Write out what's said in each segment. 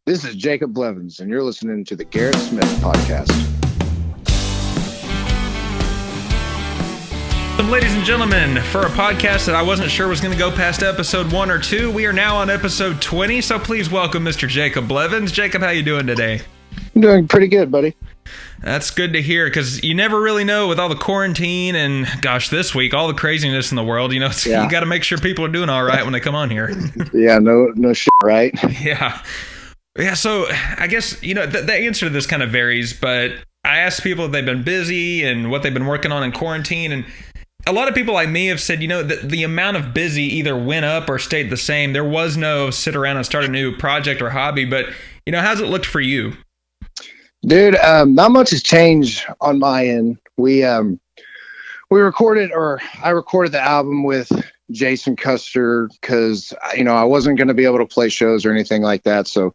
This is Jacob Blevins, and you're listening to the Garrett Smith Podcast. Ladies and gentlemen, for a podcast that I wasn't sure was going to go past episode 1 or 2, we are now on episode 20, so please welcome Mr. Jacob Blevins. Jacob, how you doing today? I'm doing pretty good, buddy. That's good to hear, because you never really know with all the quarantine and, gosh, this week, all the craziness in the world, you know, You got to make sure people are doing all right when they come on here. Yeah, no shit, right? Yeah, so I guess, you know, the answer to this kind of varies, but I asked people if they've been busy and what they've been working on in quarantine, and a lot of people like me have said, you know, the amount of busy either went up or stayed the same. There was no sit around and start a new project or hobby, but, you know, how's it looked for you? Dude, not much has changed on my end. I recorded the album with Jason Custer because, you know, I wasn't going to be able to play shows or anything like that. So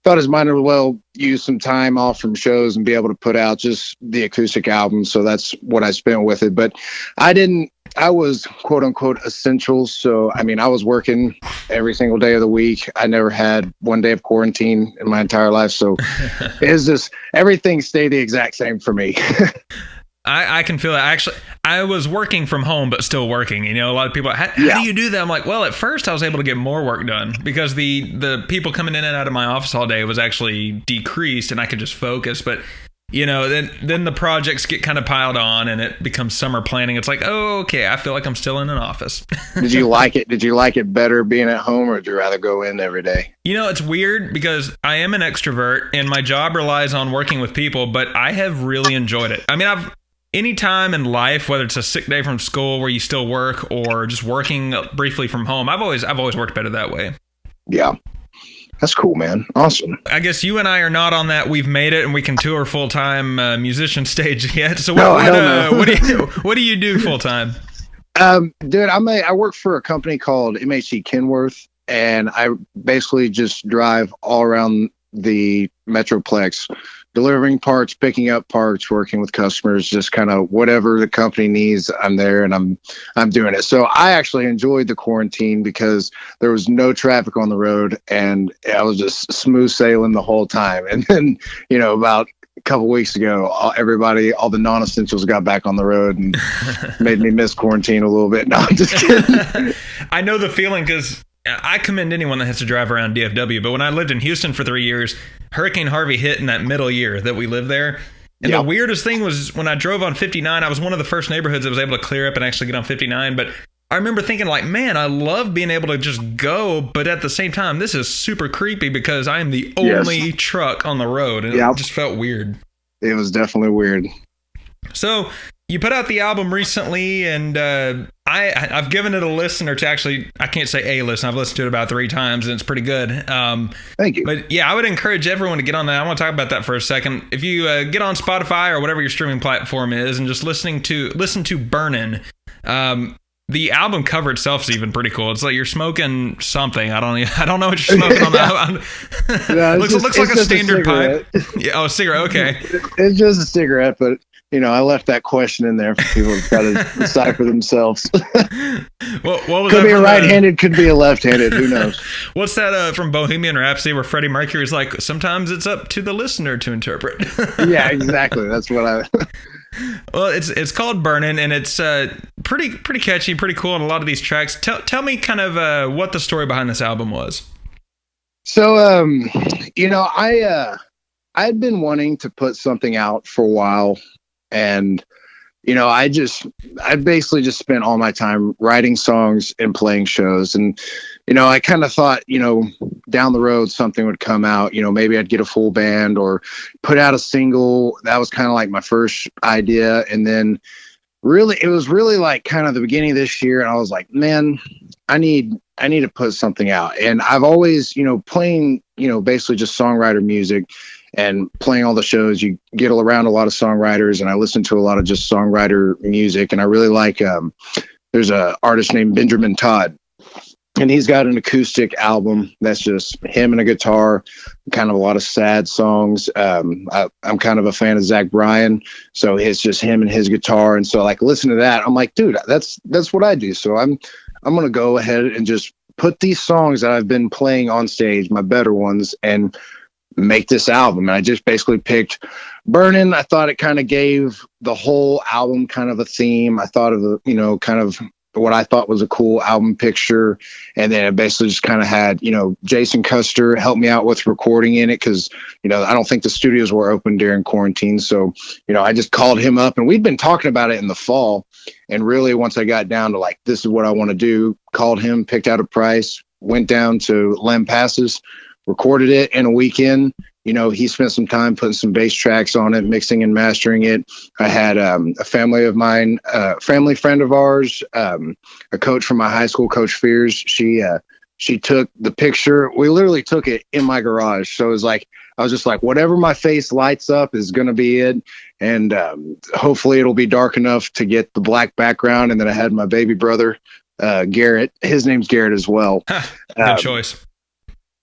thought as might as well use some time off from shows and be able to put out just the acoustic album. So that's what I spent with it. But I was quote unquote essential. So, I mean, I was working every single day of the week. I never had one day of quarantine in my entire life. So it's just everything stayed the exact same for me. I can feel that. Actually, I was working from home, but still working. You know, a lot of people, how do you do that? I'm like, well, at first I was able to get more work done because the people coming in and out of my office all day was actually decreased and I could just focus. But, you know, then the projects get kind of piled on and it becomes summer planning. It's like, oh, okay, I feel like I'm still in an office. Did you like it? Did you like it better being at home, or would you rather go in every day? You know, it's weird because I am an extrovert and my job relies on working with people, but I have really enjoyed it. I mean, any time in life, whether it's a sick day from school where you still work or just working briefly from home, I've always worked better that way. Yeah. That's cool, man. Awesome. I guess you and I are not on that. We've made it and we can tour full-time musician stage yet. So what do you do full-time? Dude, I work for a company called MHC Kenworth, and I basically just drive all around the Metroplex, delivering parts, picking up parts, working with customers, just kind of whatever the company needs, I'm there and I'm doing it. So I actually enjoyed the quarantine because there was no traffic on the road and I was just smooth sailing the whole time. And then, you know, about a couple weeks ago, all the non-essentials got back on the road and made me miss quarantine a little bit. No, I'm just kidding. I know the feeling because I commend anyone that has to drive around DFW, but when I lived in Houston for 3 years, Hurricane Harvey hit in that middle year that we lived there. And the weirdest thing was when I drove on 59, I was one of the first neighborhoods that was able to clear up and actually get on 59. But I remember thinking like, man, I love being able to just go. But at the same time, this is super creepy because I am the only truck on the road. And it just felt weird. It was definitely weird. So you put out the album recently, and I've given it a listen, or to actually, I can't say a listen. I've listened to it about 3 times, and it's pretty good. Thank you. But yeah, I would encourage everyone to get on that. I want to talk about that for a second. If you get on Spotify or whatever your streaming platform is, and just listen to Burnin. The album cover itself is even pretty cool. It's like you're smoking something. I don't know what you're smoking on that. Looks like a standard pipe. Yeah, a cigarette. Okay. It's just a cigarette, but you know, I left that question in there for people to try to decipher themselves. Well, what was could be a right-handed, could be a left-handed. Who knows? What's that from Bohemian Rhapsody where Freddie Mercury's like, sometimes it's up to the listener to interpret. Yeah, exactly. That's what I. Well, it's called Burnin, and it's pretty catchy, pretty cool on a lot of these tracks. Tell me kind of what the story behind this album was. So, you know, I had been wanting to put something out for a while. And, you know, I basically just spent all my time writing songs and playing shows. And, you know, I kind of thought, you know, down the road, something would come out, you know, maybe I'd get a full band or put out a single. That was kind of like my first idea. And then it was really like kind of the beginning of this year. And I was like, man, I need to put something out. And I've always, you know, playing, you know, basically just songwriter music. And playing all the shows, you get around a lot of songwriters, and I listen to a lot of just songwriter music. And I really like, there's an artist named Benjamin Todd, and he's got an acoustic album that's just him and a guitar, kind of a lot of sad songs. I'm kind of a fan of Zach Bryan, so it's just him and his guitar. And so like listen to that, I'm like, dude, that's what I do. So I'm going to go ahead and just put these songs that I've been playing on stage, my better ones, and make this album. And I just basically picked Burnin. I thought it kind of gave the whole album kind of a theme. I thought of the, kind of what I thought was a cool album picture. And then it basically just kind of had, Jason Custer help me out with recording in it. Cause, I don't think the studios were open during quarantine. So, I just called him up, and we'd been talking about it in the fall. And really, once I got down to like, this is what I want to do, called him, picked out a price, went down to Lem Passes, recorded it in a weekend. He spent some time putting some bass tracks on it, mixing and mastering it. I had a family of mine, family friend of ours, a coach from my high school, Coach Fears. She took the picture. We literally took it in my garage. So it was like, I was just like, whatever my face lights up is going to be it. And hopefully it'll be dark enough to get the black background. And then I had my baby brother, Garrett. His name's Garrett as well. Good choice.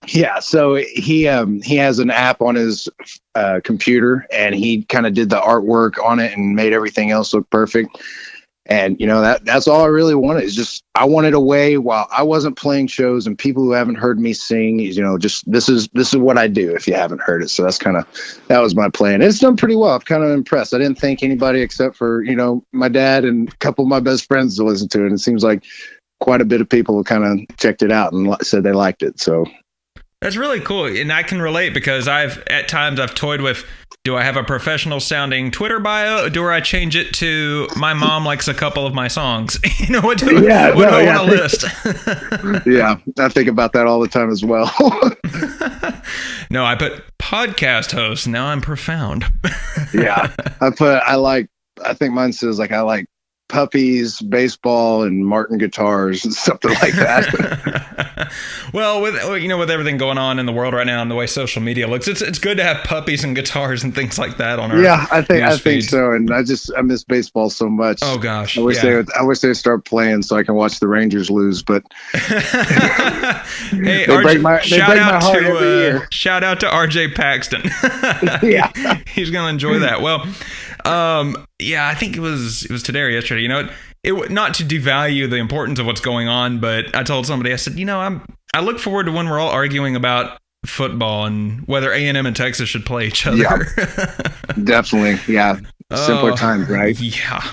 Yeah, so he has an app on his computer, and he kind of did the artwork on it and made everything else look perfect. And that's all I really wanted, is just I wanted a way while I wasn't playing shows, and people who haven't heard me sing, just this is what I do if you haven't heard it. So that was my plan. It's done pretty well. I'm kind of impressed. I didn't think anybody except for my dad and a couple of my best friends to listen to it. And it seems like quite a bit of people have kind of checked it out and said they liked it. So. That's really cool. And I can relate, because at times I've toyed with, do I have a professional sounding Twitter bio, or do I change it to my mom likes a couple of my songs? What do I want to list? Yeah, I think about that all the time as well. No, I put podcast host. Now I'm profound. Yeah, I think mine says I like puppies, baseball, and Martin guitars and something like that. Well, with everything going on in the world right now and the way social media looks, it's good to have puppies and guitars and things like that on our I think so. And I miss baseball so much. Oh gosh, I wish they would start playing so I can watch the Rangers lose. But hey, shout out to RJ Paxton. Yeah, he's gonna enjoy that. Well, I think it was today or yesterday. It not to devalue the importance of what's going on, but I told somebody, I said, I look forward to when we're all arguing about football and whether A&M and Texas should play each other. Yeah, definitely. Yeah. Simpler times, right? Yeah.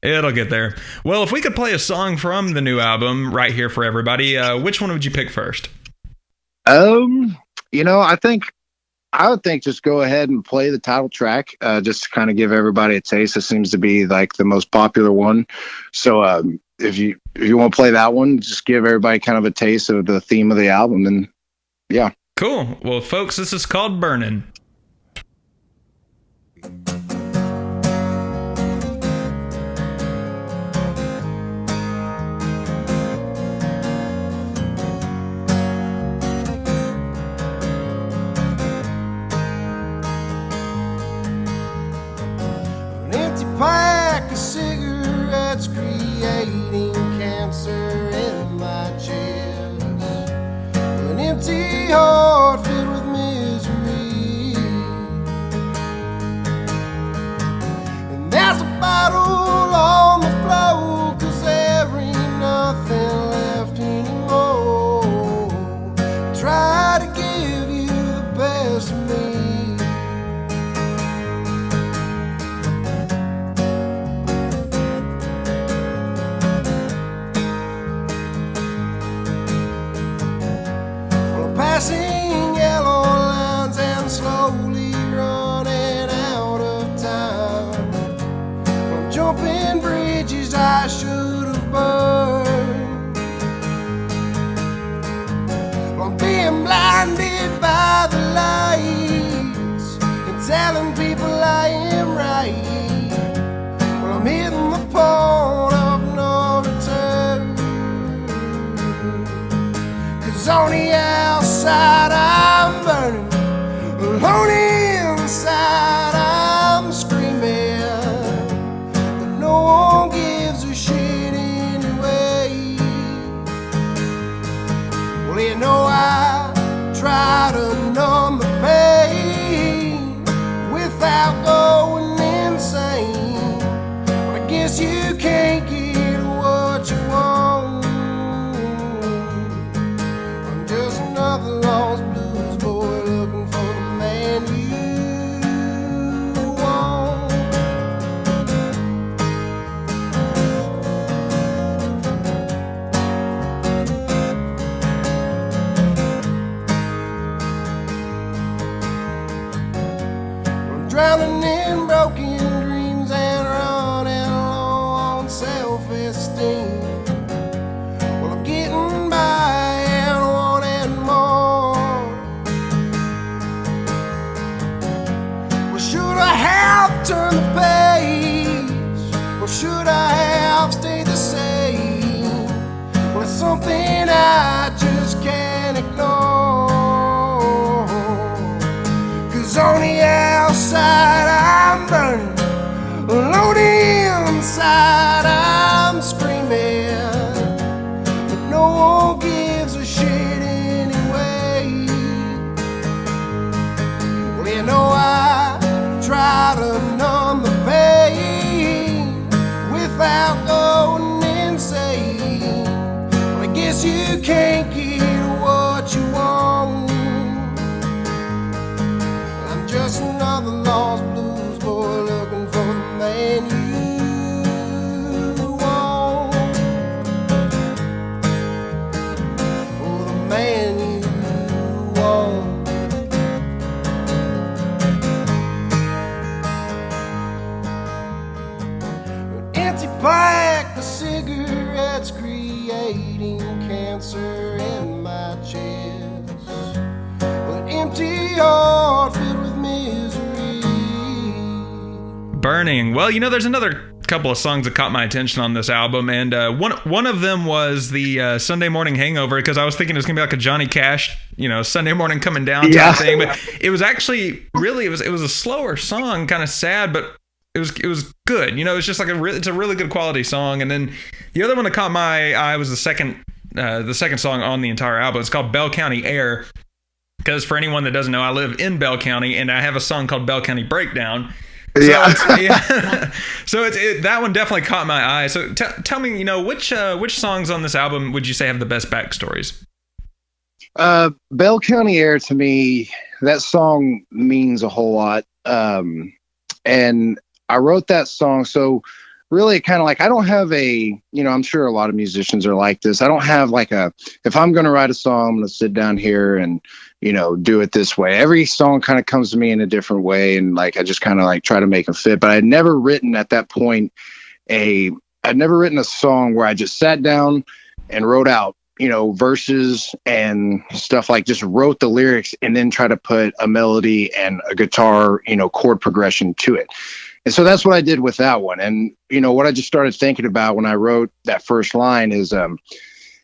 It'll get there. Well, if we could play a song from the new album right here for everybody, which one would you pick first? I would think just go ahead and play the title track, just to kind of give everybody a taste. It seems to be like the most popular one. So if you want to play that one, just give everybody kind of a taste of the theme of the album. And yeah. Cool. Well, folks, this is called Burnin. Pack of cigarettes creating cancer in my chest. An empty heart filled with misery. drowning in broken dreams and running low on self-esteem. Well, I'm getting by and wanting more. Well, should I have turned the page, or should I have stayed the same? Well, it's something I just can't ignore. 'Cause on the outside I'm burning, on the inside I'm screaming, but no one gives a shit anyway. Well, you know I try to numb the pain without going insane. Well, I guess you can't get what you want. I'm just another lost blues boy looking for the man you want. Oh, the man you want. An empty pack of cigarettes creating cancer in my chest. An empty heart filled with misery. Burning. Well, there's another couple of songs that caught my attention on this album, and one of them was the Sunday Morning Hangover, because I was thinking it was gonna be like a Johnny Cash, Sunday morning coming down type thing, but it was actually really it was a slower song, kind of sad, but it was good. It's just like it's a really good quality song. And then the other one that caught my eye was the second song on the entire album. It's called Bell County Air, because for anyone that doesn't know, I live in Bell County, and I have a song called Bell County Breakdown. So so that one definitely caught my eye. So tell me, which songs on this album would you say have the best backstories? Bell County Air, to me, that song means a whole lot. And I wrote that song, so really kind of like, I don't have I'm sure a lot of musicians are like this. I don't have if I'm going to write a song, I'm going to sit down here and, do it this way. Every song kind of comes to me in a different way. And I just kind of try to make them fit, but I'd never written at that point I'd never written a song where I just sat down and wrote out, verses and stuff, just wrote the lyrics and then try to put a melody and a guitar, chord progression to it. And so that's what I did with that one. And, what I just started thinking about when I wrote that first line is,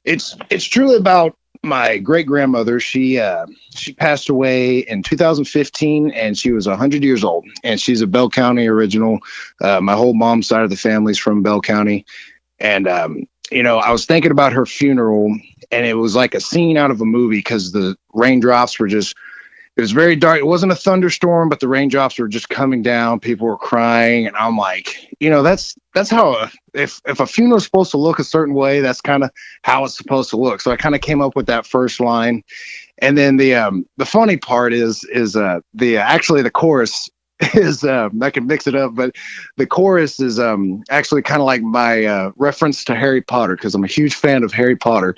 it's truly about my great grandmother. She passed away in 2015, and she was 100 years old, and she's a Bell County original. My whole mom's side of the family's from Bell County. And, I was thinking about her funeral, and it was like a scene out of a movie, because the raindrops were it was very dark. It wasn't a thunderstorm, but the raindrops were just coming down. People were crying. And I'm like, that's how, if a funeral is supposed to look a certain way, that's kind of how it's supposed to look. So I kind of came up with that first line. And then the funny part is the chorus is, I can mix it up, but the chorus is actually kind of like my reference to Harry Potter, because I'm a huge fan of Harry Potter.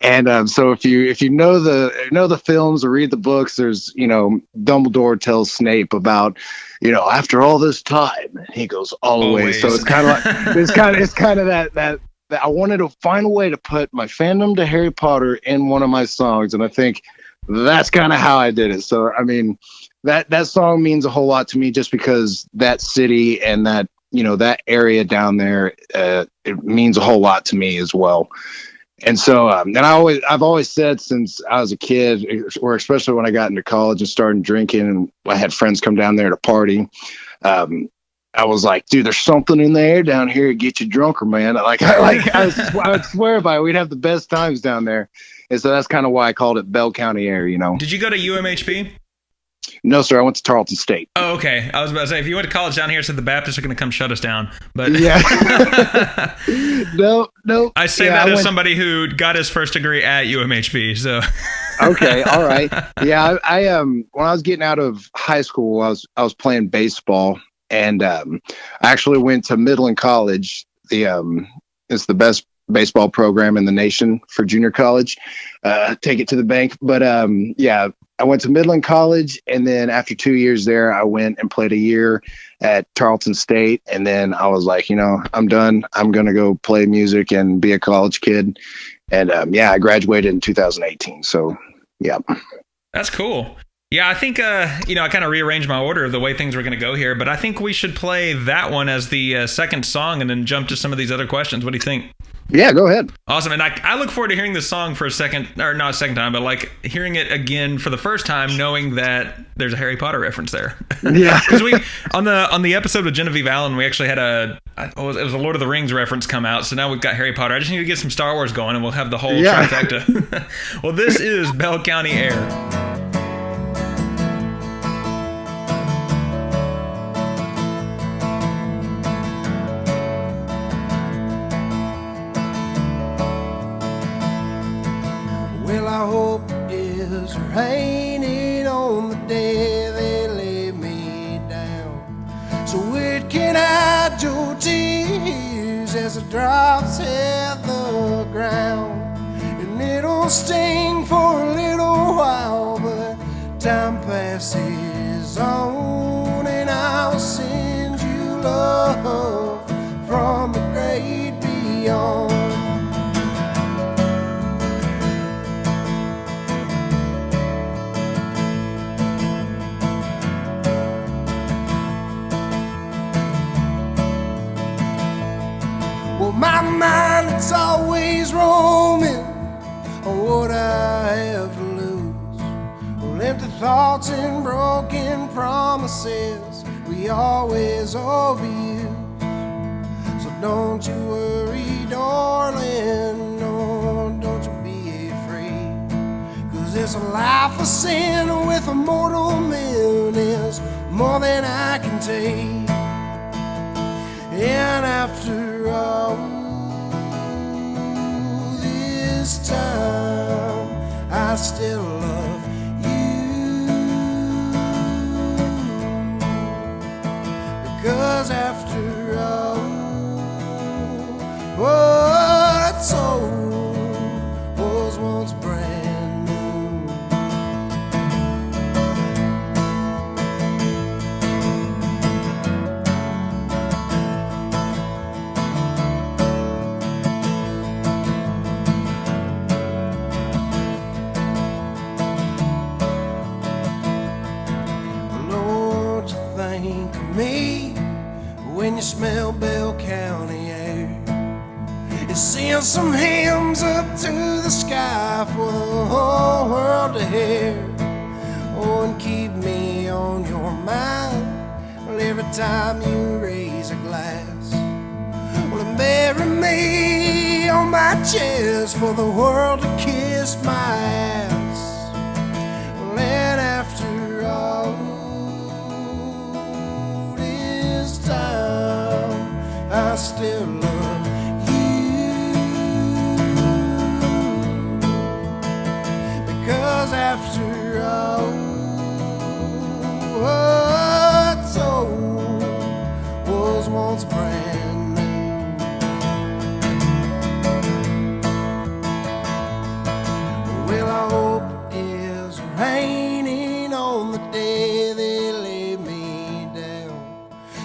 And so if you know the films or read the books, there's Dumbledore tells Snape about after all this time, he goes always. So it's kind of like it's kind of that I wanted to find a way to put my fandom to Harry Potter in one of my songs, and I think that's kind of how I did it. So I mean, that song means a whole lot to me, just because that city and that that area down there, it means a whole lot to me as well. And so and I've always said since I was a kid, or especially when I got into college and started drinking, and I had friends come down there to party, I was like, dude, there's something in the air down here to get you drunker, man. I would swear by it. We'd have the best times down there. And so that's kind of why I called it Bell County Air. Did you go to UMHB? No, sir. I went to Tarleton State. Oh, okay. I was about to say, if you went to college down here, said the Baptists are going to come shut us down. But yeah, no. I say that as somebody who got his first degree at UMHB. So okay, all right. Yeah, I when I was getting out of high school, I was playing baseball, and I actually went to Midland College. It's the best baseball program in the nation for junior college. Take it to the bank. But yeah, I went to Midland College, and then after 2 years there, I went and played a year at Tarleton State, and then I was like, I'm done. I'm gonna go play music and be a college kid, and I graduated in 2018. So yeah, that's cool. Yeah, I think I kind of rearranged my order of the way things were going to go here, but I think we should play that one as the second song and then jump to some of these other questions. What do you think? Yeah, go ahead. Awesome. And I look forward to hearing this song for not a second time, but like hearing it again for the first time, knowing that there's a Harry Potter reference there. Yeah. Because we, on the episode with Genevieve Allen, we actually had it was a Lord of the Rings reference come out. So now we've got Harry Potter. I just need to get some Star Wars going and we'll have the whole trifecta. Well, this is Bell County Air. I hope it's raining on the day they lay me down. So it can hide your tears as it drops at the ground. And it'll sting for a little while, but time passes on, and I'll send you love from the great beyond. My mind, it's always roaming on what I have to lose. Well, empty thoughts and broken promises we always overuse. So don't you worry, darling, no, don't you be afraid. 'Cause it's a life of sin with a mortal man is more than I can take. And after all this time, I still love you. Because after all, what soul was once brand new. Me when you smell Bell County air. You send some hymns up to the sky for the whole world to hear. Oh, and keep me on your mind every time you raise a glass. Well, and bury me on my chest for the world to kiss my ass. Well, and after all time, I still love you. Because after all, what soul was once brand new. Well, I hope it is raining on the day they lay me down,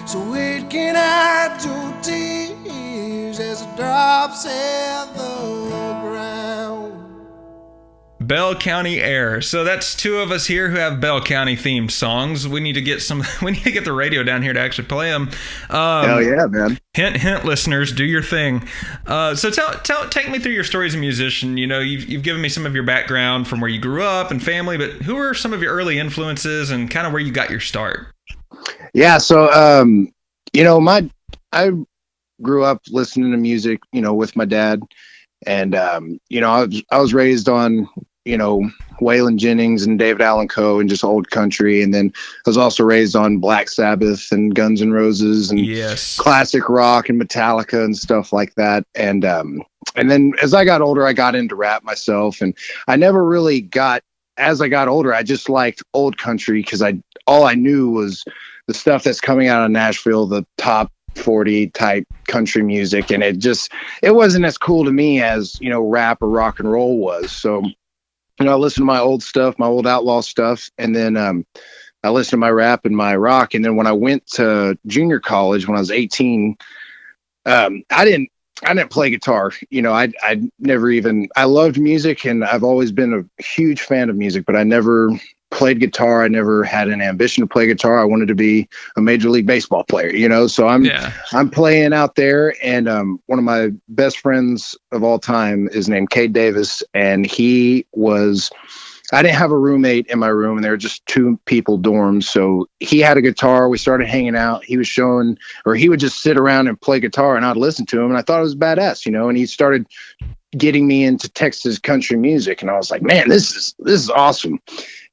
so it can hide your tears as it drops at the ground. Bell County Air. So that's two of us here who have Bell County themed songs. We need to get the radio down here to actually play them. Hell yeah, man. Hint, listeners, do your thing. So take me through your story as a musician. You know, you've given me some of your background from where you grew up and family, but who are some of your early influences and kind of where you got your start? Yeah. So, I grew up listening to music, with my dad, and, I was raised on, Waylon Jennings and David Allan Coe and just old country. And then I was also raised on Black Sabbath and Guns N' Roses and classic rock and Metallica and stuff like that. And then as I got older, I got into rap myself, and I never really as I got older, I just liked old country because all I knew was the stuff that's coming out of Nashville, the top 40 type country music. And it wasn't as cool to me as, rap or rock and roll was. So I listen to my old stuff, my old outlaw stuff. And then, I listened to my rap and my rock. And then when I went to junior college, when I was 18, I didn't play guitar. I never even, I loved music and I've always been a huge fan of music, but I never played guitar. I never had an ambition to play guitar. I wanted to be a major league baseball player, so I'm playing out there. And, one of my best friends of all time is named Cade Davis. And I didn't have a roommate in my room and there were just 2 people dorms. So he had a guitar. We started hanging out. He would just sit around and play guitar and I'd listen to him. And I thought it was badass, and he started getting me into Texas country music. And I was like, man, this is awesome.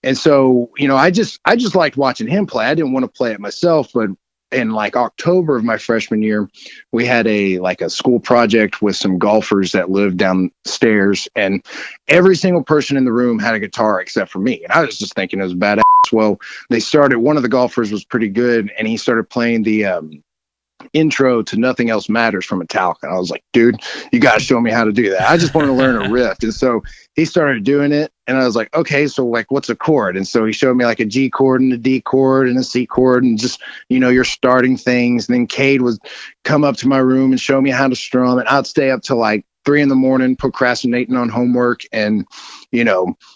And so, I just liked watching him play. I didn't want to play it myself, but in like October of my freshman year, we had a school project with some golfers that lived downstairs, and every single person in the room had a guitar except for me. And I was just thinking it was badass. Well, one of the golfers was pretty good, and he started playing the intro to Nothing Else Matters from Metallica. And I was like, dude, you got to show me how to do that. I just want to learn a riff. And so he started doing it. And I was like, okay, so what's a chord? And so he showed me a G chord and a D chord and a C chord and just, you're starting things. And then Cade would come up to my room and show me how to strum. And I'd stay up till 3 a.m, procrastinating on homework and,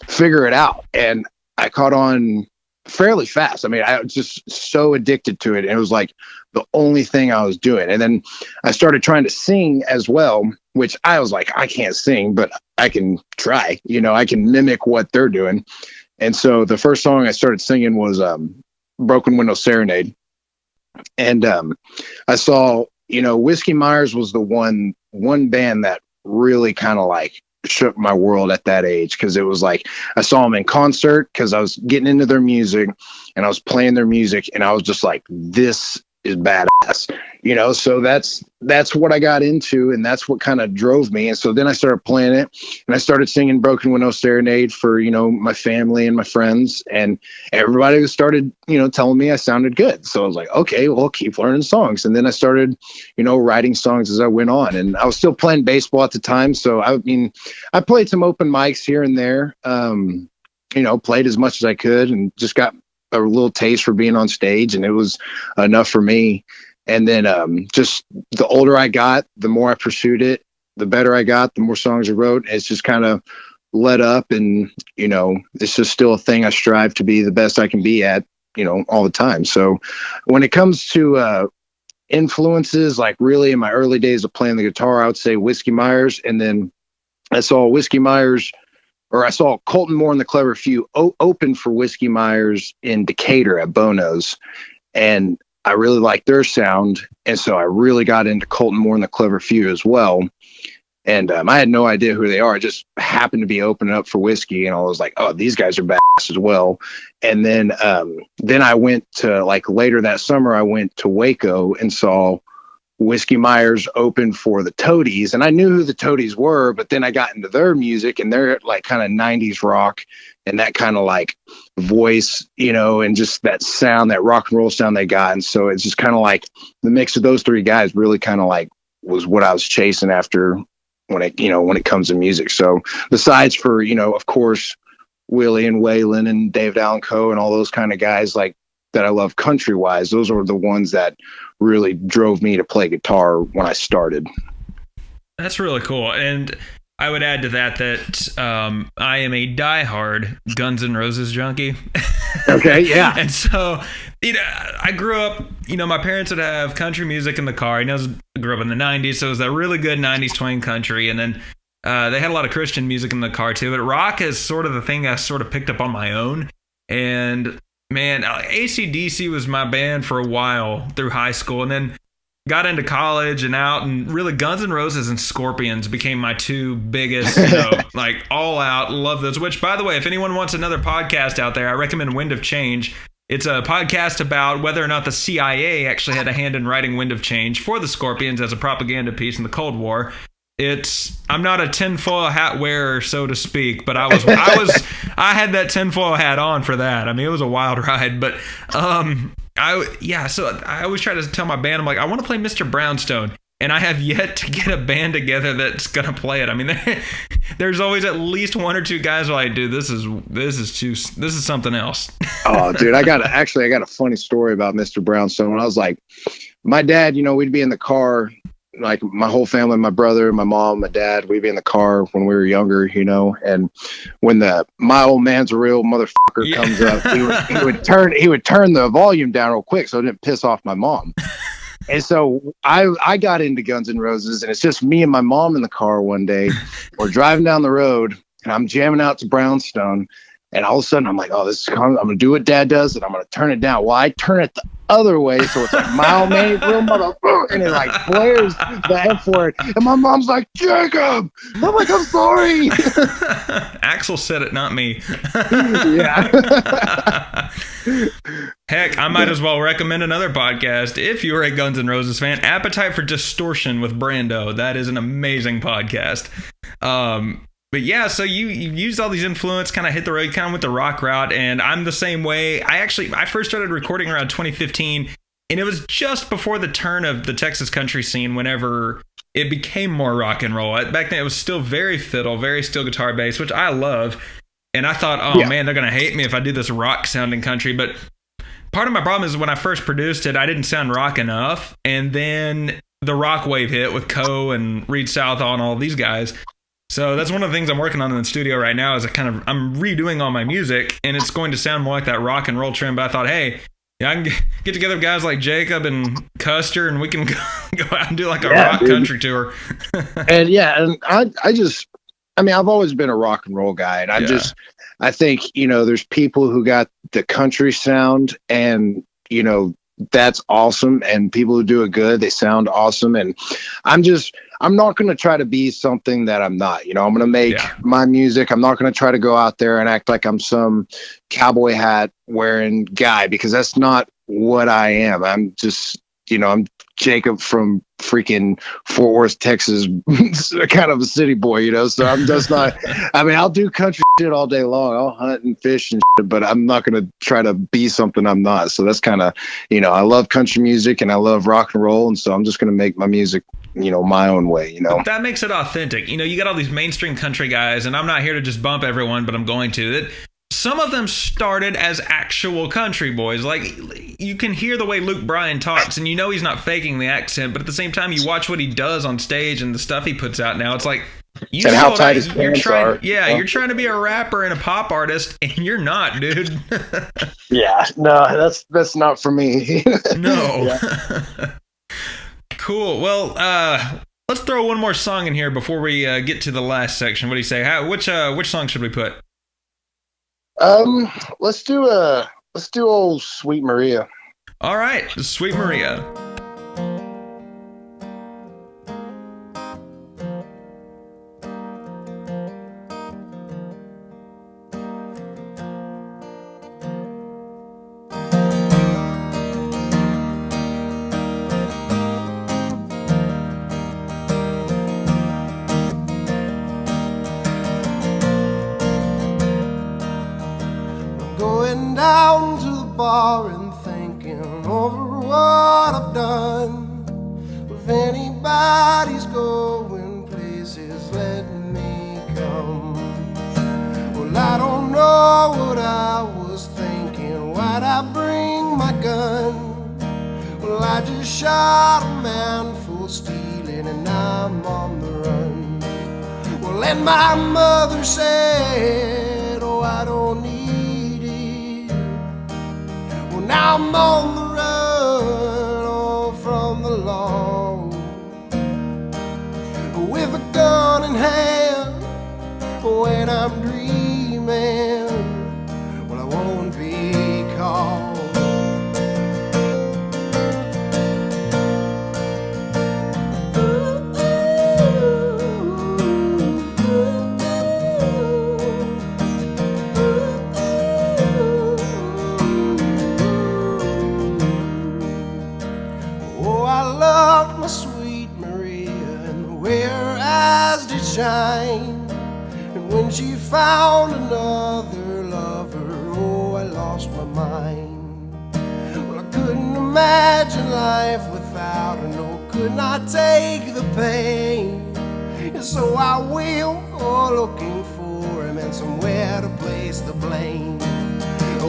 figure it out. And I caught on fairly fast. I mean, I was just so addicted to it. And it was the only thing I was doing. And then I started trying to sing as well, which I was like, I can't sing, but I can try, I can mimic what they're doing. And so the first song I started singing was Broken Window Serenade. And I saw, Whiskey Myers was the one band that really kind of shook my world at that age, because it was I saw them in concert because I was getting into their music and I was playing their music and I was just like, this is badass, so that's what I got into, and that's what kind of drove me. And so then I started playing it and I started singing Broken Window Serenade for my family and my friends, and everybody started telling me I sounded good. So I was like, okay, well, I'll keep learning songs. And then I started writing songs as I went on, and I was still playing baseball at the time, so I played some open mics here and there, played as much as I could and just got a little taste for being on stage, and it was enough for me. And then just the older I got, the more I pursued it, the better I got, the more songs I wrote. It's just kind of led up, and it's just still a thing I strive to be the best I can be at, all the time. So when it comes to influences, really in my early days of playing the guitar, I would say Whiskey Myers. And then I saw Colton Moore and the Clever Few open for Whiskey Myers in Decatur at Bono's. And I really liked their sound. And so I really got into Colton Moore and the Clever Few as well. And I had no idea who they are. I just happened to be opening up for Whiskey, and I was like, oh, these guys are badass as well. And then I went to later that summer, I went to Waco and saw Whiskey Myers open for the Toadies, and I knew who the Toadies were, but then I got into their music, and they're kind of 90s rock and that kind of voice, and just that sound, that rock and roll sound they got. And so it's just kind of the mix of those 3 guys really kind of was what I was chasing after when it comes to music. So besides for, of course, Willie and Waylon and David Allan Coe and all those kind of guys that I love country wise, those were the ones that really drove me to play guitar when I started. That's really cool. And I would add to that I am a diehard Guns N' Roses junkie. Okay, yeah. And so, I grew up, my parents would have country music in the car. I grew up in the 90s, so it was that really good 90s twang country. And then they had a lot of Christian music in the car too. But rock is sort of the thing I sort of picked up on my own. And man, AC/DC was my band for a while through high school, and then got into college and out, and really Guns N' Roses and Scorpions became my 2 biggest, all out, love those. Which, by the way, if anyone wants another podcast out there, I recommend Wind of Change. It's a podcast about whether or not the CIA actually had a hand in writing Wind of Change for the Scorpions as a propaganda piece in the Cold War. I'm not a tinfoil hat wearer, so to speak, but I had that tinfoil hat on for that. I mean, it was a wild ride, but, so I always try to tell my band, I'm like, I want to play Mr. Brownstone. and I have yet to get a band together that's gonna play it. I mean, there's always at least one or two guys who are like, dude, this is something else. Oh, dude, I got a funny story about Mr. Brownstone. When I was like, my dad, we'd be in the car, like my whole family, my brother, my mom, my dad, we'd be in the car when we were younger, and when my old man's a real motherfucker comes up, he would turn the volume down real quick so it didn't piss off my mom. And so I got into Guns N' Roses, and it's just me and my mom in the car one day. We're driving down the road, and I'm jamming out to Brownstone, and all of a sudden I'm like, oh, I'm going to do what Dad does, and I'm going to turn it down. Well, I turn it the other way, so it's like my old man, real motherfucker, and it like blares the F word. And my mom's like, Jacob! I'm like, I'm sorry. Axel said it, not me. Yeah. Heck, I might as well recommend another podcast. If you're a Guns N' Roses fan, Appetite for Distortion with Brando. That is an amazing podcast. But yeah, so you used all these influence, kind of hit the road, kind of went the rock route, and I'm the same way. I first started recording around 2015, and it was just before the turn of the Texas country scene, whenever it became more rock and roll. Back then, it was still very fiddle, very steel guitar bass, which I love. And I thought, man, they're going to hate me if I do this rock-sounding country. But part of my problem is when I first produced it, I didn't sound rock enough. And then the rock wave hit with Coe and Reed Southall and all these guys. So that's one of the things I'm working on in the studio right now is I'm redoing all my music, and it's going to sound more like that rock and roll trend. But I thought, hey, I can get together with guys like Jacob and Custer, and we can go out and do like a rock country tour. And I've always been a rock and roll guy, and I think, there's people who got the country sound, and, that's awesome. And people who do it good, they sound awesome. And I'm not going to try to be something that I'm not. I'm going to make my music. I'm not going to try to go out there and act like I'm some cowboy hat wearing guy, because that's not what I am. I'm just, I'm Jacob from freaking Fort Worth, Texas, kind of a city boy, so I'm just not, I'll do country shit all day long. I'll hunt and fish and shit, but I'm not going to try to be something I'm not. So that's kind of, I love country music and I love rock and roll. And so I'm just going to make my music, my own way, That makes it authentic. You got all these mainstream country guys, and I'm not here to just bump everyone, but I'm going to. Some of them started as actual country boys. Like, you can hear the way Luke Bryan talks, and he's not faking the accent, but at the same time, you watch what he does on stage and the stuff he puts out now. It's like, and how tight his pants are. Yeah, you're trying to be a rapper and a pop artist, and you're not, dude. Yeah, no, that's not for me. No. Cool. Well, let's throw one more song in here before we get to the last section. What do you say? Which song should we put? Let's do old Sweet Maria. All right, Sweet Maria. Down to the bar and thinking over what I've done. If anybody's going places, let me come. Well, I don't know what I was thinking. Why'd I bring my gun? Well, I just shot a man for stealing, and I'm on the run. Well, and my mother said, oh, I don't need. Now I'm on the run, all from the law, with a gun in hand. When I'm dreaming, well, I won't be called. Sweet Maria, and the way her eyes did shine. And when she found another lover, oh, I lost my mind. Well, I couldn't imagine life without her, no, could not take the pain. And so I will go looking for him and somewhere to place the blame.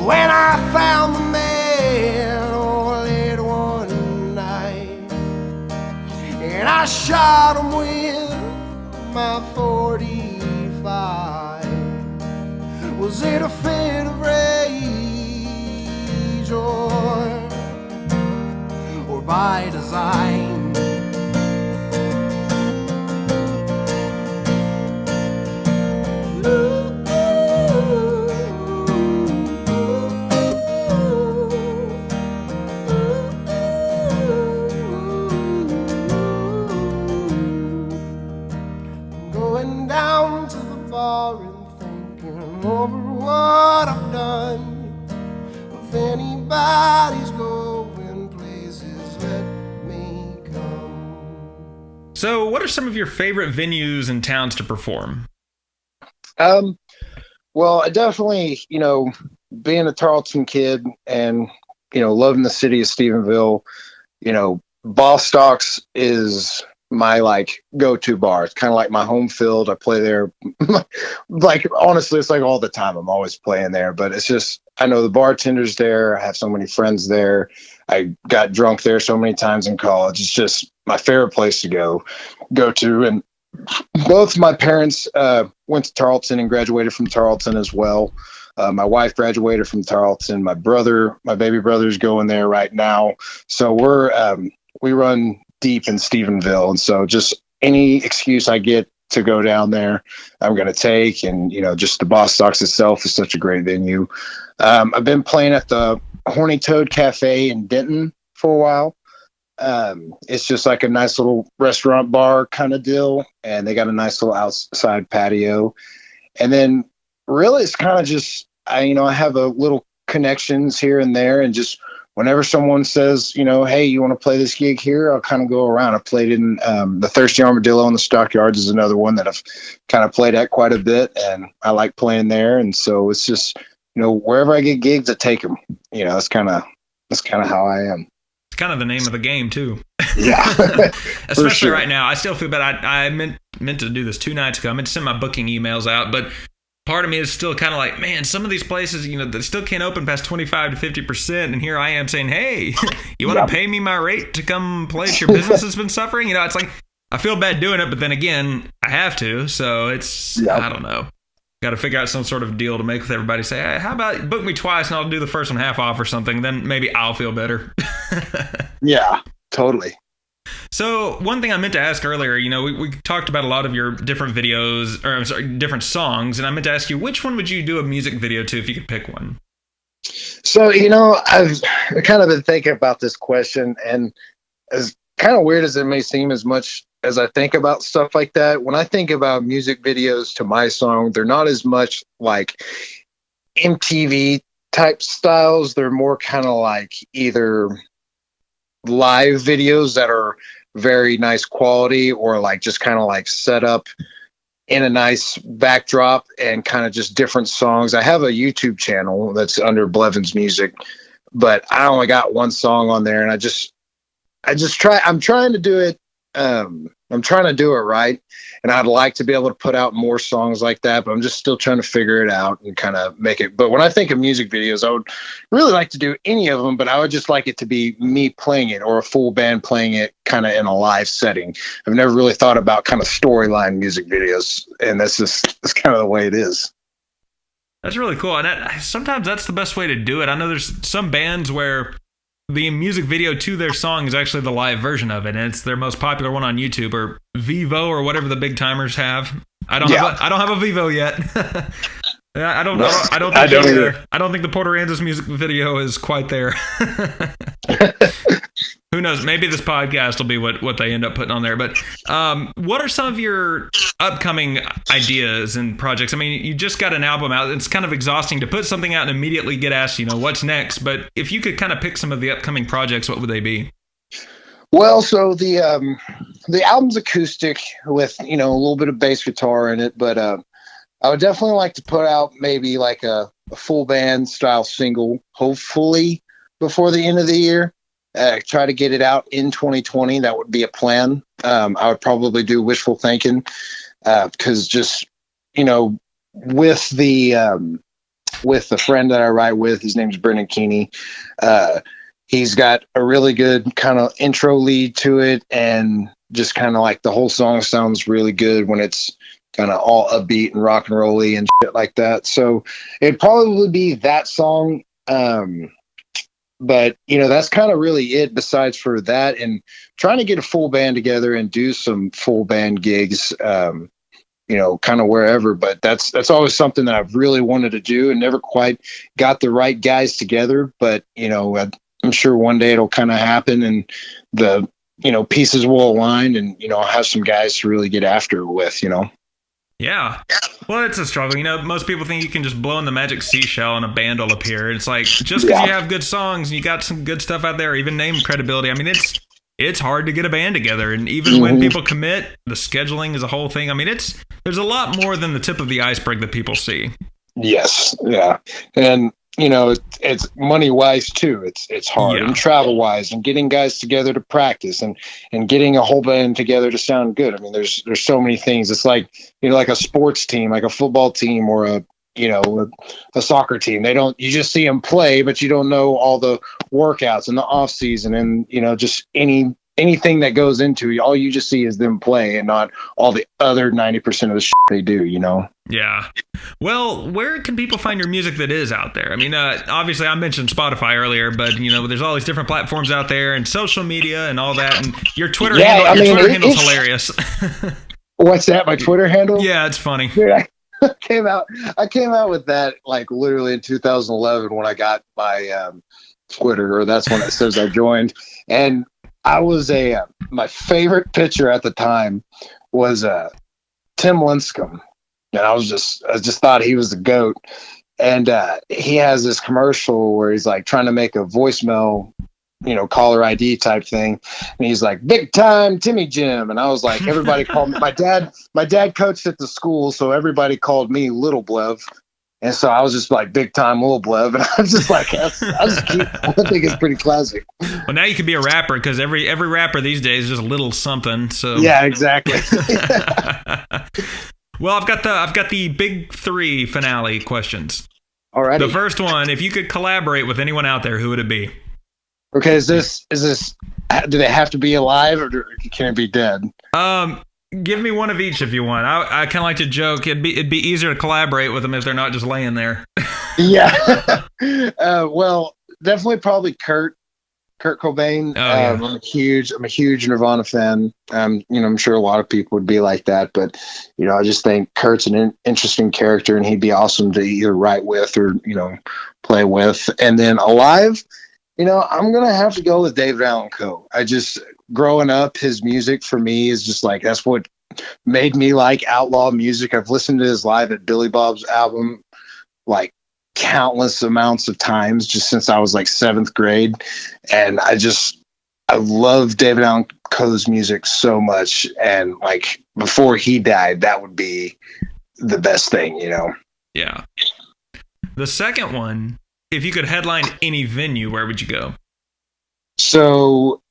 When I found the man all late one night, and I shot him with my 45. Was it a fit of rage or by design? Going down to the bar and thinking over what I've done. If anybody's going places, let me come. So, what are some of your favorite venues and towns to perform? Well, I definitely, being a Tarleton kid and, loving the city of Stephenville, Bostocks is my go-to bar. It's kind of like my home field. I play there. Honestly, it's like all the time. I'm always playing there, but it's just, I know the bartenders there. I have so many friends there. I got drunk there so many times in college. It's just my favorite place to go to. And both my parents went to Tarleton and graduated from Tarleton as well. My wife graduated from Tarleton. My baby brother's going there right now. So we run deep in Stephenville. And so just any excuse I get to go down there, I'm going to take. And, just the Bostocks itself is such a great venue. I've been playing at the Horny Toad Cafe in Denton for a while. It's just like a nice little restaurant bar kind of deal. And they got a nice little outside patio. And then really it's kind of just, I have a little connections here and there, and just whenever someone says, hey, you want to play this gig here, I'll kind of go around. I played in the Thirsty Armadillo in the Stockyards is another one that I've kind of played at quite a bit, and I like playing there. And so it's just, wherever I get gigs, I take them. That's kind of how I am. It's kind of the name of the game too. Yeah. Especially sure. Right now. I still feel bad. I meant to do this 2 nights ago. I meant to send my booking emails out, but part of me is still kind of like, man, some of these places, they still can't open past 25 to 50%. And here I am saying, hey, you want to pay me my rate to come play at your business has been suffering? It's like, I feel bad doing it, but then again, I have to. So it's, I don't know. Got to figure out some sort of deal to make with everybody. Say, hey, how about book me twice and I'll do the first one half off or something. Then maybe I'll feel better. Yeah, totally. So one thing I meant to ask earlier, we talked about a lot of your different videos, or I'm sorry, different songs, and I meant to ask you, which one would you do a music video to if you could pick one? So, I've kind of been thinking about this question, and as kind of weird as it may seem, as much as I think about stuff like that, when I think about music videos to my song, they're not as much like MTV type styles. They're more kind of like either live videos that are very nice quality, or just kind of set up in a nice backdrop and kind of just different songs. I have a YouTube channel that's under Blevins Music, but I only got one song on there, and I'm trying to do it. I'm trying to do it right, and I'd like to be able to put out more songs like that, but I'm just still trying to figure it out and kind of make it. But when I think of music videos, I would really like to do any of them, but I would just like it to be me playing it, or a full band playing it kind of in a live setting. I've never really thought about kind of storyline music videos, and that's kind of the way it is. That's really cool. And sometimes that's the best way to do it. I know there's some bands where the music video to their song is actually the live version of it, and it's their most popular one on YouTube, or Vivo, or whatever the big timers have. I don't have a Vivo yet. I don't think the Port Aransas music video is quite there. Who knows? Maybe this podcast will be what they end up putting on there. But what are some of your upcoming ideas and projects? I mean, you just got an album out. It's kind of exhausting to put something out and immediately get asked, what's next. But if you could kind of pick some of the upcoming projects, what would they be? Well, so the album's acoustic with, a little bit of bass guitar in it. But I would definitely like to put out maybe like a full band style single, hopefully before the end of the year. try to get it out in 2020. That would be a plan. I would probably do Wishful Thinking, because just, you know, with the friend that I write with, his name's Burnin. He's got a really good kind of intro lead to it, and just kind of like the whole song sounds really good when it's kind of all upbeat and rock and rolly and shit like that. So it'd probably be that song. But, you know, that's kind of really it besides for that, and trying to get a full band together and do some full band gigs, you know, kind of wherever. But that's always something that I've really wanted to do and never quite got the right guys together. But, you know, I'm sure one day it'll kind of happen, and the, you know, pieces will align, and, you know, I'll have some guys to really get after it with, you know. Yeah. Well, it's a struggle. You know, most people think you can just blow in the magic seashell and a band will appear. It's like, just because you have good songs and you got some good stuff out there, or even name credibility, I mean, it's hard to get a band together. And even when people commit, the scheduling is a whole thing. I mean, there's a lot more than the tip of the iceberg that people see. Yes. Yeah. And, you know, it's money wise too. It's hard, and travel wise, and getting guys together to practice, and getting a whole band together to sound good. I mean, there's so many things. It's like, you know, like a sports team, like a football team, or a soccer team. You just see them play, but you don't know all the workouts and the off season, and, you know, just anything that goes into it. All you just see is them play, and not all the other 90% of the shit they do, you know? Yeah. Well, where can people find your music that is out there? I mean, obviously I mentioned Spotify earlier, but, you know, there's all these different platforms out there, and social media and all that. And your Twitter handle's hilarious. What's that? My Twitter handle? Yeah, it's funny. Dude, I came out with that like literally in 2011 when I got my Twitter, or that's when it says I joined. And I was my favorite pitcher at the time was Tim Lincecum. And I just thought he was the GOAT. And he has this commercial where he's like trying to make a voicemail, you know, caller ID type thing. And he's like, "Big time Timmy Jim." And I was like, everybody called me. My dad coached at the school, so everybody called me Little Blev. And so I was just like, "Big time Little Blev." And I was just like, I think it's pretty classic. Well, now you could be a rapper, because every rapper these days is just a little something. So yeah, exactly. Well, I've got the big three finale questions. All right. The first one: if you could collaborate with anyone out there, who would it be? Okay, is this? Do they have to be alive, or can it be dead? Give me one of each if you want. I kind of like to joke. It'd be easier to collaborate with them if they're not just laying there. Yeah. Well, definitely probably Kurt Cobain. Oh, yeah. I'm a huge Nirvana fan. You know, I'm sure a lot of people would be like that, but, you know, I just think Kurt's an interesting character, and he'd be awesome to either write with or, you know, play with. And then alive, you know, I'm going to have to go with David Allan Coe. Growing up, his music for me is just like, that's what made me like outlaw music. I've listened to his live at Billy Bob's album like countless amounts of times just since I was like 7th grade. And I love David Allan Coe's music so much. And like before he died, that would be the best thing, you know? Yeah. The second one, if you could headline any venue, where would you go? So,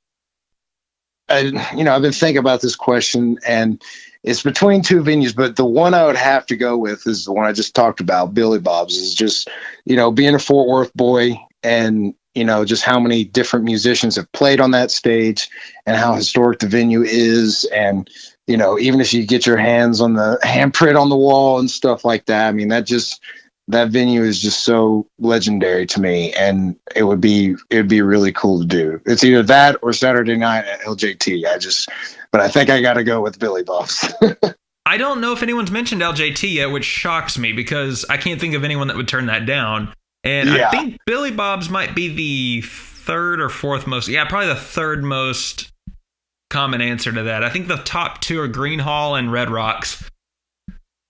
I've been thinking about this question, and it's between two venues, but the one I would have to go with is the one I just talked about, Billy Bob's. Is just, you know, being a Fort Worth boy, and, you know, just how many different musicians have played on that stage, and how historic the venue is. And, you know, even if you get your hands on the handprint on the wall and stuff like that, I mean, that venue is just so legendary to me, and it'd be really cool to do. It's either that or Saturday night at LJT. But I think I got to go with Billy Bob's. I don't know if anyone's mentioned LJT yet, which shocks me, because I can't think of anyone that would turn that down. And yeah. I think Billy Bob's might be the third or fourth most. Yeah, probably the third most common answer to that. I think the top two are Green Hall and Red Rocks.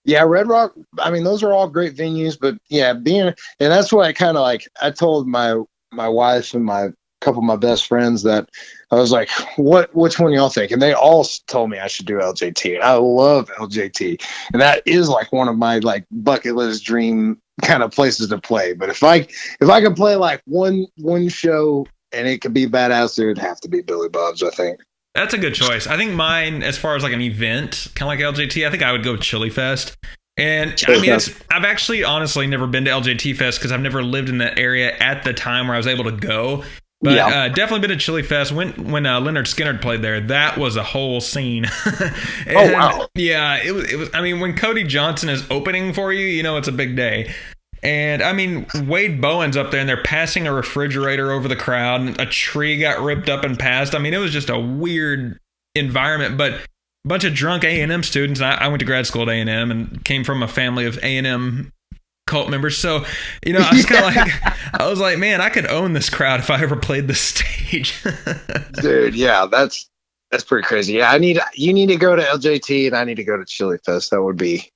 Yeah, Red Rock, I mean, those are all great venues, but yeah, and that's why I told my wife and my couple of my best friends that I was like, which one y'all think? And they all told me I should do LJT. And I love LJT. And that is like one of my like bucket list dream kind of places to play. But if I could play like one show and it could be badass, it would have to be Billy Bob's, I think. That's a good choice. I think mine, as far as like an event, kind of like LJT, I think I would go Chili Fest. And I mean, I've actually honestly never been to LJT Fest because I've never lived in that area at the time where I was able to go. But definitely been to Chili Fest. When Leonard Skinner played there, that was a whole scene. Oh, wow. Yeah, it was. I mean, when Cody Johnson is opening for you, you know it's a big day. And I mean, Wade Bowen's up there and they're passing a refrigerator over the crowd and a tree got ripped up and passed. I mean, it was just a weird environment, but a bunch of drunk A&M students. I went to grad school at A&M and came from a family of A&M cult members. So, you know, I was kind of like, I was like, man, I could own this crowd if I ever played this stage. Dude, yeah, that's pretty crazy. Yeah, you need to go to LJT and I need to go to Chili Fest. That would be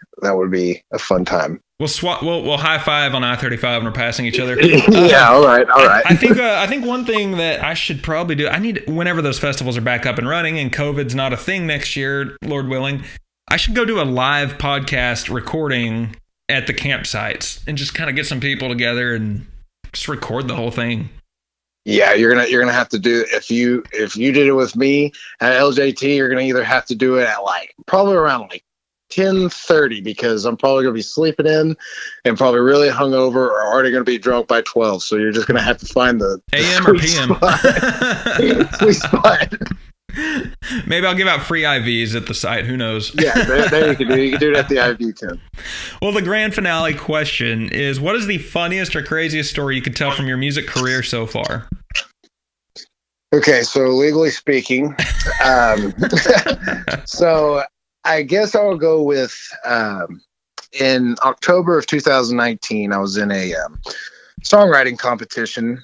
a fun time. We'll high five on I-35 when we're passing each other. Yeah, all right. I think one thing that I should probably do, I need, whenever those festivals are back up and running and COVID's not a thing next year, Lord willing, I should go do a live podcast recording at the campsites and just kind of get some people together and just record the whole thing. Yeah, you're gonna have to do, if you did it with me at LJT, you're gonna either have to do it at like probably around like 10:30 because I'm probably gonna be sleeping in and probably really hungover or already gonna be drunk by 12. So you're just gonna have to find the AM or PM sweet spot. Maybe I'll give out free IVs at the site. Who knows? Yeah, there you can do. You can do it at the IV tent. Well, the grand finale question is: what is the funniest or craziest story you could tell from your music career so far? Okay, so legally speaking, so I guess I'll go with in October of 2019, I was in a songwriting competition,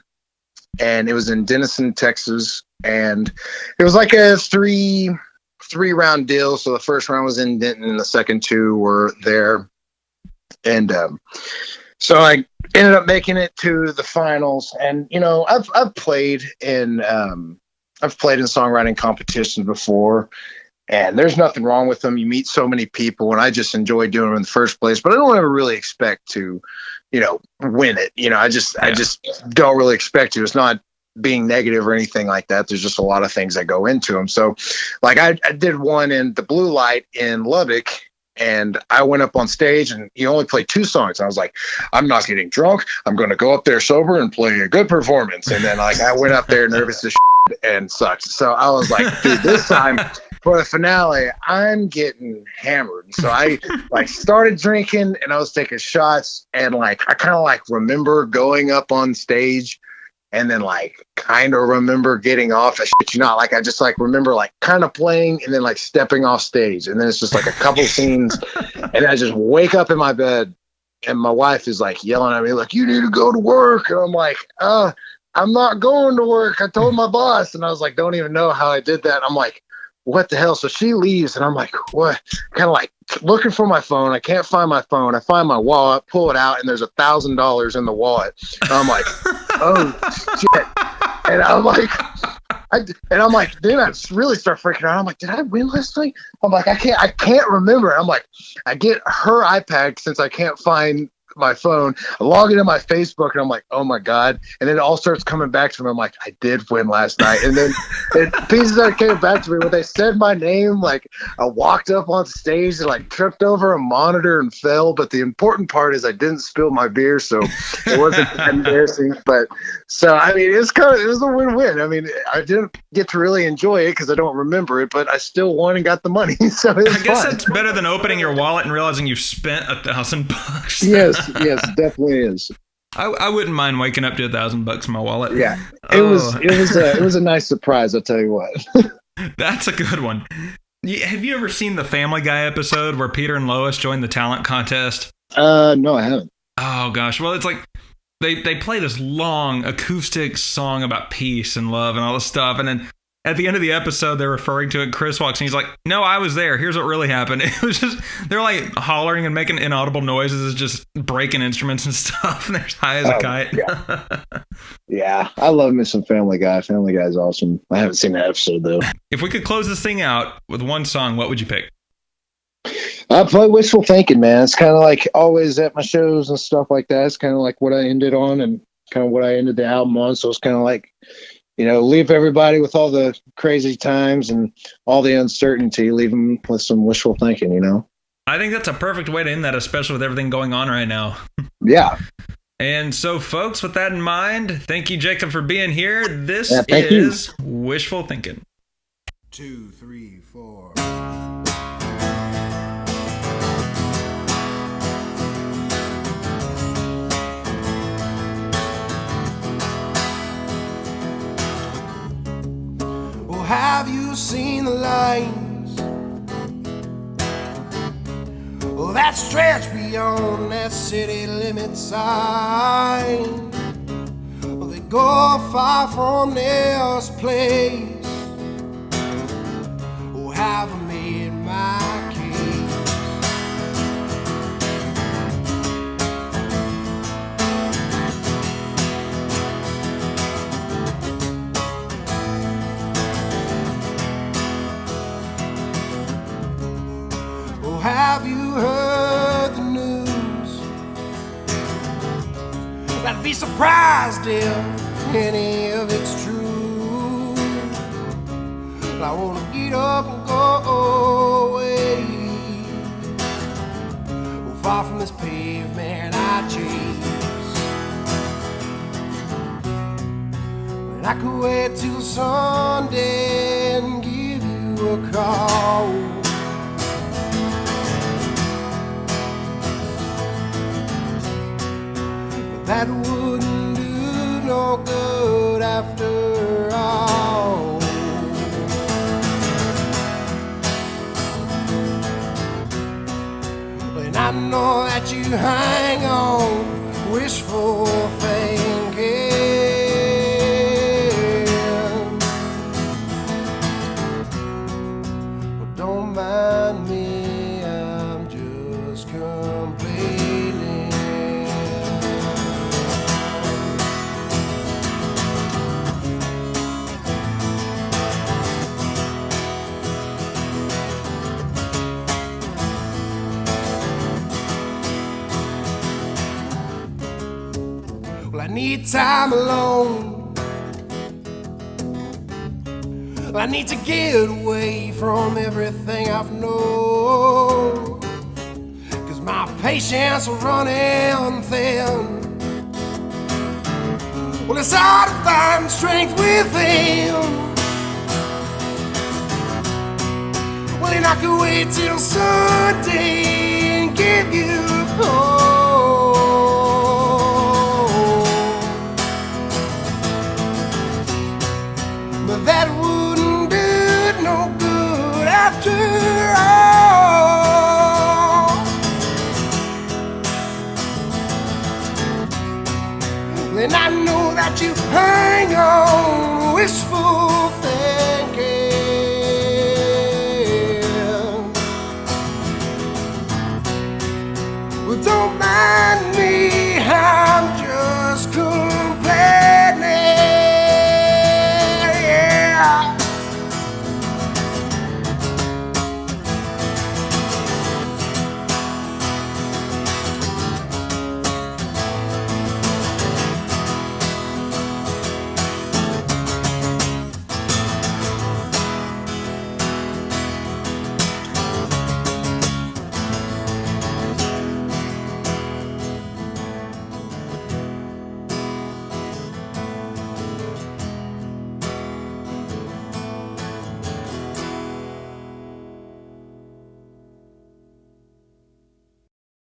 and it was in Denison, Texas, and it was like a three round deal. So the first round was in Denton, and the second two were there, and so I ended up making it to the finals. And you know, I've played in songwriting competitions before. And there's nothing wrong with them. You meet so many people, and I just enjoy doing them in the first place. But I don't ever really expect to, you know, win it. You know, I just don't really expect to. It's not being negative or anything like that. There's just a lot of things that go into them. So, like I did one in the Blue Light in Lubbock, and I went up on stage, and he only played 2 songs. I was like, I'm not getting drunk. I'm going to go up there sober and play a good performance. And then like I went up there nervous as shit and sucked. So I was like, dude, this time. For the finale, I'm getting hammered. So I like started drinking and I was taking shots, and like I kind of like remember going up on stage and then like kind of remember getting off. I shit you not, like I just like remember like kind of playing and then like stepping off stage, and then it's just like a couple scenes, and I just wake up in my bed and my wife is like yelling at me like, you need to go to work, and I'm like, I'm not going to work. I told my boss, and I was like, don't even know how I did that. I'm like, what the hell? So she leaves, and I'm like, what? Kind of like looking for my phone. I can't find my phone. I find my wallet, pull it out, and there's $1,000 in the wallet. And I'm like, oh shit. And I'm like, then I really start freaking out. I'm like, did I win last night? I'm like, I can't remember. I'm like, I get her iPad since I can't find my phone. I log into my Facebook, and I'm like, oh my god. And then it all starts coming back to me. I'm like, I did win last night. And then pieces that came back to me when they said my name, like I walked up on stage and like tripped over a monitor and fell. But the important part is I didn't spill my beer, so it wasn't that embarrassing. But so I mean, it was a win-win. I mean, I didn't get to really enjoy it because I don't remember it, but I still won and got the money. So it was I guess fun. It's better than opening your wallet and realizing you've spent $1,000. Yes, it definitely is. I wouldn't mind waking up to $1,000 in my wallet. Yeah, it was a nice surprise. I'll tell you what. That's a good one. Have you ever seen the Family Guy episode where Peter and Lois joined the talent contest? No, I haven't. Oh gosh, well it's like they play this long acoustic song about peace and love and all this stuff, and then at the end of the episode, they're referring to it. Chris walks in. He's like, no, I was there. Here's what really happened. It was just, they're like hollering and making inaudible noises, just breaking instruments and stuff. And they're high as a kite. Yeah, I love me some Family Guy. Family Guy is awesome. I haven't seen that episode, though. If we could close this thing out with one song, what would you pick? I play Wishful Thinking, man. It's kind of like always at my shows and stuff like that. It's kind of like what I ended on and kind of what I ended the album on. So it's kind of like, leave everybody with all the crazy times and all the uncertainty, leave them with some wishful thinking. I think that's a perfect way to end that, especially with everything going on right now. Yeah. And so, folks, with that in mind, thank you, Jacob, for being here. This thank is you. Wishful Thinking. 2, 3, 4. Well, have you seen the lines? Well, that stretch beyond that city limit sign. Well, they go far from this place. Oh, have I made my case? Oh, have you heard the news? I'd be surprised if any of it's true. I wanna get up and go away, far from this pavement I chase. And I could wait till Sunday and give you a call. But that wouldn't do no good after all. And I know that you hang on wishful thinking. Well, don't mind me, I'm just complaining. Well, I need time alone. Well, I need to get away from everything I've known. 'Cause my patience is running thin. Well, it's hard to find strength within. Well, and I could wait till Sunday and give you a call. But that wouldn't do no good after all. Then I know that you hang on wishful